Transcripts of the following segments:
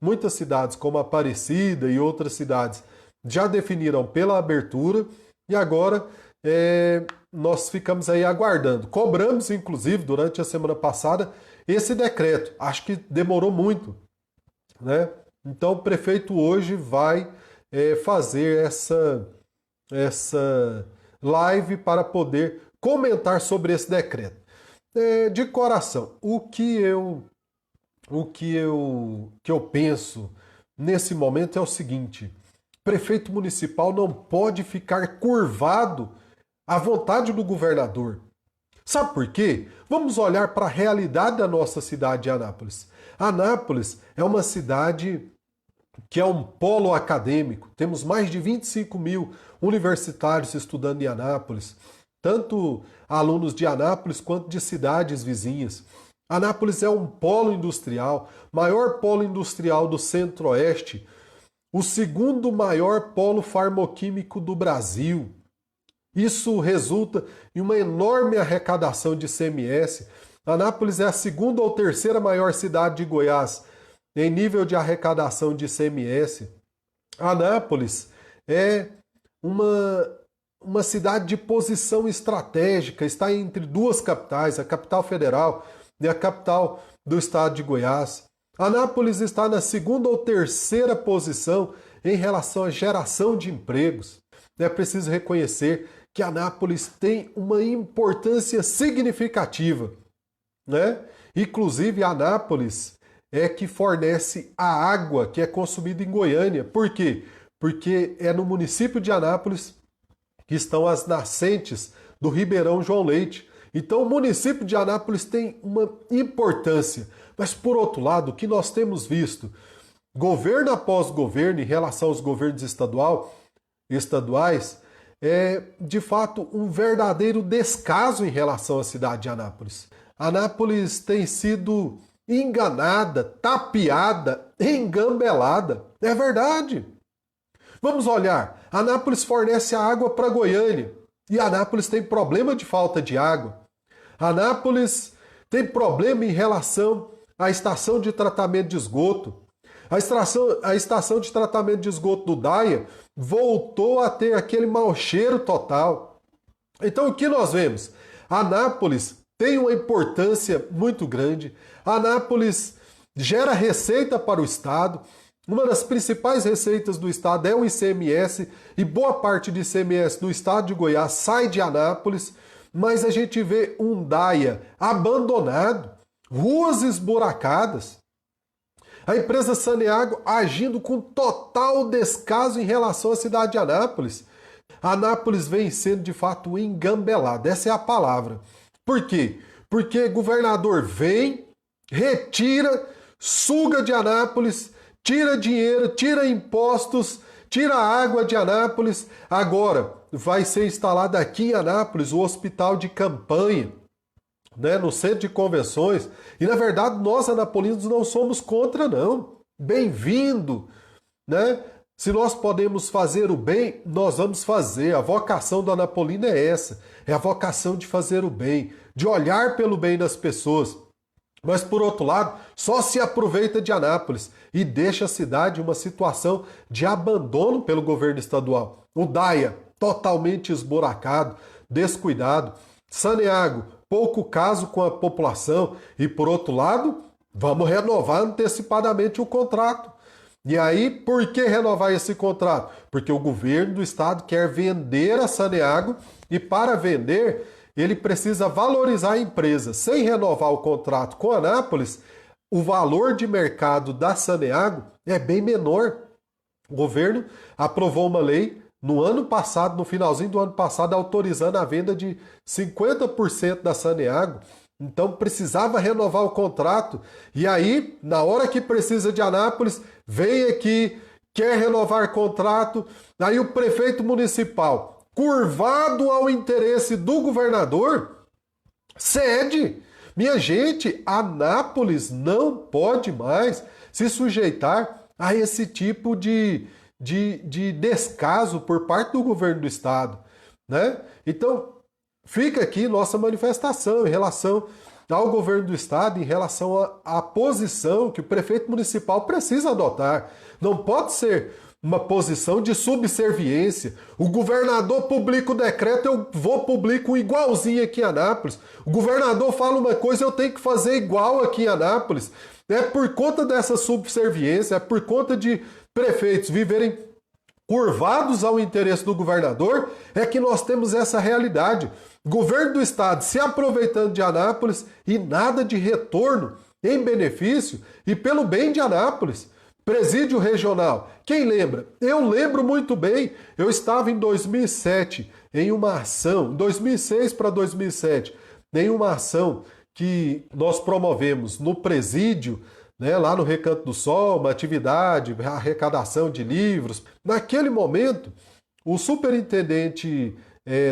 Muitas cidades, como Aparecida e outras cidades, já definiram pela abertura e agora nós ficamos aí aguardando. Cobramos, inclusive, durante a semana passada, esse decreto. Acho que demorou muito, né? Então o prefeito hoje vai fazer essa live para poder comentar sobre esse decreto. De coração, o que eu penso nesse momento é o seguinte: prefeito municipal não pode ficar curvado à vontade do governador. Sabe por quê? Vamos olhar para a realidade da nossa cidade de Anápolis. Anápolis é uma cidade que é um polo acadêmico. Temos mais de 25 mil universitários estudando em Anápolis, tanto alunos de Anápolis quanto de cidades vizinhas. Anápolis é um polo industrial, maior polo industrial do Centro-Oeste, o segundo maior polo farmoquímico do Brasil. Isso resulta em uma enorme arrecadação de ICMS. Anápolis é a segunda ou terceira maior cidade de Goiás em nível de arrecadação de ICMS. Anápolis é uma cidade de posição estratégica, está entre duas capitais, a capital federal e a capital do estado de Goiás. Anápolis está na segunda ou terceira posição em relação à geração de empregos. É preciso reconhecer que Anápolis tem uma importância significativa, né? Inclusive, Anápolis é que fornece a água que é consumida em Goiânia. Por quê? Porque é no município de Anápolis que estão as nascentes do Ribeirão João Leite. Então, o município de Anápolis tem uma importância. Mas, por outro lado, o que nós temos visto, governo após governo, em relação aos governos estaduais, é, de fato, um verdadeiro descaso em relação à cidade de Anápolis. Anápolis tem sido enganada, tapeada, engambelada. É verdade. Vamos olhar. Anápolis fornece a água para Goiânia e Anápolis tem problema de falta de água. Anápolis tem problema em relação à estação de tratamento de esgoto. A estação de tratamento de esgoto do Daia voltou a ter aquele mau cheiro total. Então o que nós vemos? Anápolis tem uma importância muito grande. Anápolis gera receita para o Estado. Uma das principais receitas do Estado é o ICMS e boa parte do ICMS do Estado de Goiás sai de Anápolis, mas a gente vê um Daia abandonado, ruas esburacadas. A empresa Saneago agindo com total descaso em relação à cidade de Anápolis. Anápolis vem sendo de fato engambelada, essa é a palavra. Por quê? Porque governador vem, retira, suga de Anápolis, tira dinheiro, tira impostos, tira água de Anápolis. Agora vai ser instalado aqui em Anápolis o hospital de campanha, né, no centro de convenções. E na verdade nós anapolinos não somos contra, não. Bem-vindo, né? Se nós podemos fazer o bem, nós vamos fazer. A vocação do anapolino é essa. É a vocação de fazer o bem, de olhar pelo bem das pessoas. Mas, por outro lado, só se aproveita de Anápolis e deixa a cidade em uma situação de abandono pelo governo estadual. O Daia, totalmente esburacado, descuidado. Saneago, pouco caso com a população. E, por outro lado, vamos renovar antecipadamente o contrato. E aí, por que renovar esse contrato? Porque o governo do estado quer vender a Saneago e, para vender, ele precisa valorizar a empresa. Sem renovar o contrato com a Anápolis, o valor de mercado da Saneago é bem menor. O governo aprovou uma lei no ano passado, no finalzinho do ano passado, autorizando a venda de 50% da Saneago. Então precisava renovar o contrato. E aí, na hora que precisa de Anápolis, vem aqui, quer renovar contrato. Aí o prefeito municipal, curvado ao interesse do governador, cede. Minha gente, Anápolis não pode mais se sujeitar a esse tipo de descaso por parte do governo do estado, né? Então, fica aqui nossa manifestação em relação ao governo do estado em relação à posição que o prefeito municipal precisa adotar. Não pode ser uma posição de subserviência. O governador publica o decreto, eu vou publico um igualzinho aqui em Anápolis. O governador fala uma coisa, eu tenho que fazer igual aqui em Anápolis. É por conta dessa subserviência, é por conta de prefeitos viverem curvados ao interesse do governador, é que nós temos essa realidade. Governo do estado se aproveitando de Anápolis e nada de retorno em benefício e pelo bem de Anápolis. Presídio regional. Quem lembra? Eu lembro muito bem. Eu estava em 2007 em uma ação, 2006 para 2007, em uma ação que nós promovemos no presídio, né, lá no Recanto do Sol, uma atividade, arrecadação de livros. Naquele momento, o superintendente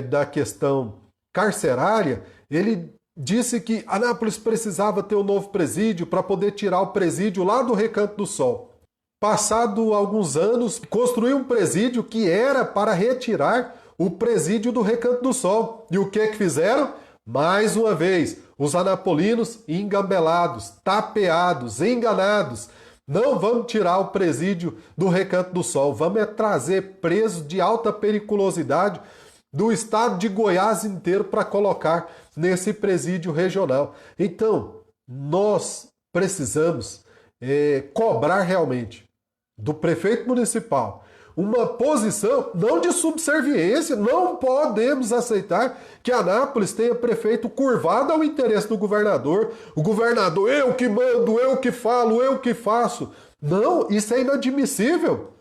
da questão carcerária, ele disse que Anápolis precisava ter um novo presídio para poder tirar o presídio lá do Recanto do Sol. Passado alguns anos, construiu um presídio que era para retirar o presídio do Recanto do Sol. E o que fizeram? Mais uma vez, os anapolinos engambelados, tapeados, enganados. Não vamos tirar o presídio do Recanto do Sol, vamos trazer presos de alta periculosidade do estado de Goiás inteiro para colocar nesse presídio regional. Então, nós precisamos cobrar realmente do prefeito municipal uma posição não de subserviência. Não podemos aceitar que Anápolis tenha prefeito curvado ao interesse do governador. O governador, eu que mando, eu que falo, eu que faço. Não, isso é inadmissível.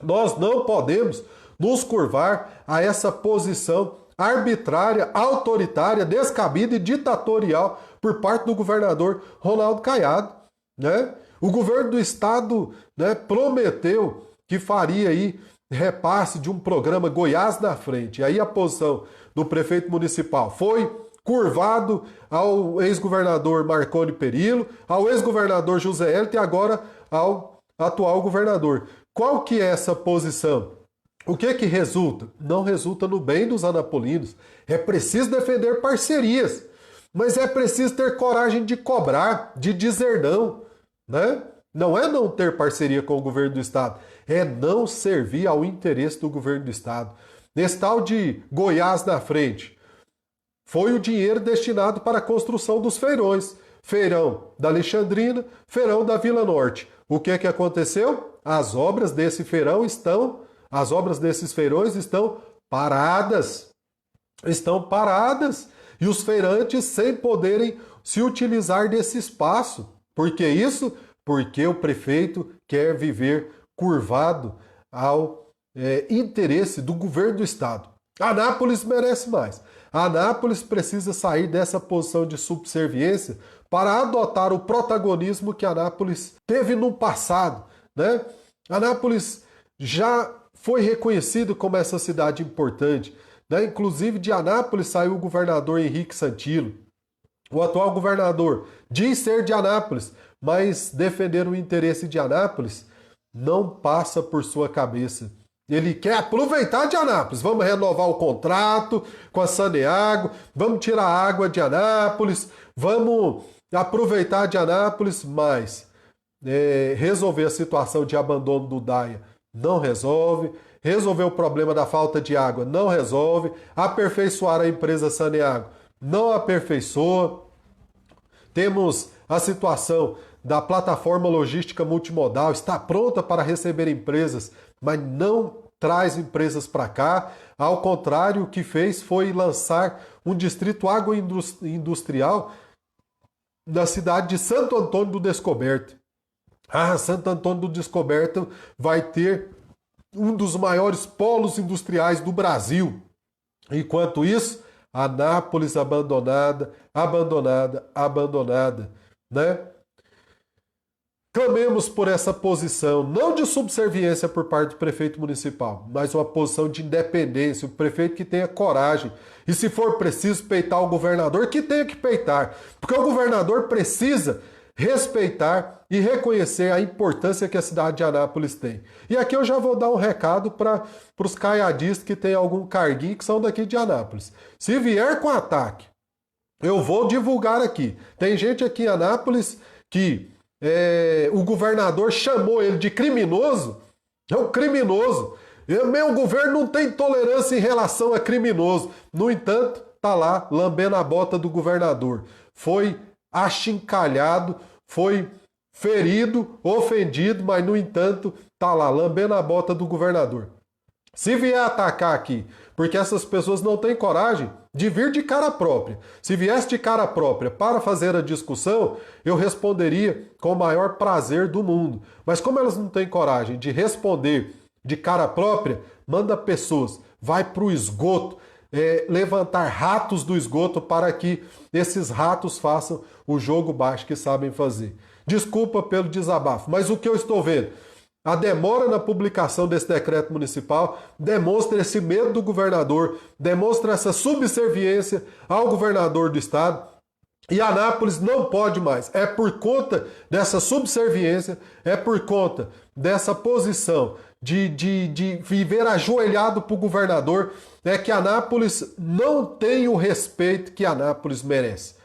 Nós não podemos nos curvar a essa posição arbitrária, autoritária, descabida e ditatorial por parte do governador Ronaldo Caiado, né? O governo do estado, né, prometeu que faria aí repasse de um programa Goiás na frente. E aí a posição do prefeito municipal foi curvado ao ex-governador Marconi Perillo, ao ex-governador José Hélito e agora ao atual governador. Qual que é essa posição? O que resulta? Não resulta no bem dos anapolinos. É preciso defender parcerias, mas é preciso ter coragem de cobrar, de dizer não, né? Não é não ter parceria com o governo do estado, é não servir ao interesse do governo do estado. Nesse tal de Goiás na frente, foi o dinheiro destinado para a construção dos feirões. Feirão da Alexandrina, feirão da Vila Norte. O que aconteceu? As obras desses feirões estão paradas. Estão paradas. E os feirantes sem poderem se utilizar desse espaço. Por que isso? Porque o prefeito quer viver curvado ao interesse do governo do estado. Anápolis merece mais. Anápolis precisa sair dessa posição de subserviência para adotar o protagonismo que Anápolis teve no passado, né? Anápolis já foi reconhecido como essa cidade importante, né? Inclusive de Anápolis saiu o governador Henrique Santilo. O atual governador diz ser de Anápolis, mas defender o interesse de Anápolis não passa por sua cabeça. Ele quer aproveitar de Anápolis. Vamos renovar o contrato com a Saneago, vamos tirar a água de Anápolis, vamos aproveitar de Anápolis, mas resolver a situação de abandono do DAIA não resolve, resolver o problema da falta de água não resolve, aperfeiçoar a empresa Saneago não aperfeiçoa. Temos a situação da plataforma logística multimodal, está pronta para receber empresas, mas não traz empresas para cá. Ao contrário, o que fez foi lançar um distrito agroindustrial na cidade de Santo Antônio do Descoberto. Santo Antônio do Descoberto vai ter um dos maiores polos industriais do Brasil. Enquanto isso, Anápolis abandonada, né? Clamemos por essa posição, não de subserviência por parte do prefeito municipal, mas uma posição de independência, o prefeito que tenha coragem. E se for preciso peitar o governador, que tenha que peitar. Porque o governador precisa respeitar e reconhecer a importância que a cidade de Anápolis tem. E aqui eu já vou dar um recado para os caiadistas que têm algum carguinho que são daqui de Anápolis. Se vier com ataque Eu vou divulgar aqui. Tem gente aqui em Anápolis que o governador chamou ele de criminoso. É um criminoso. Meu governo não tem tolerância em relação a criminoso. No entanto, tá lá lambendo a bota do governador. Foi achincalhado, foi ferido, ofendido, mas no entanto, tá lá lambendo a bota do governador. Se vier atacar aqui, porque essas pessoas não têm coragem de vir de cara própria. Se viesse de cara própria para fazer a discussão, eu responderia com o maior prazer do mundo. Mas como elas não têm coragem de responder de cara própria, manda pessoas, vai para o esgoto, levantar ratos do esgoto para que esses ratos façam o jogo baixo que sabem fazer. Desculpa pelo desabafo, mas o que eu estou vendo? A demora na publicação desse decreto municipal demonstra esse medo do governador, demonstra essa subserviência ao governador do estado. E Anápolis não pode mais. É por conta dessa subserviência, é por conta dessa posição de viver ajoelhado para o governador, é que Anápolis não tem o respeito que Anápolis merece.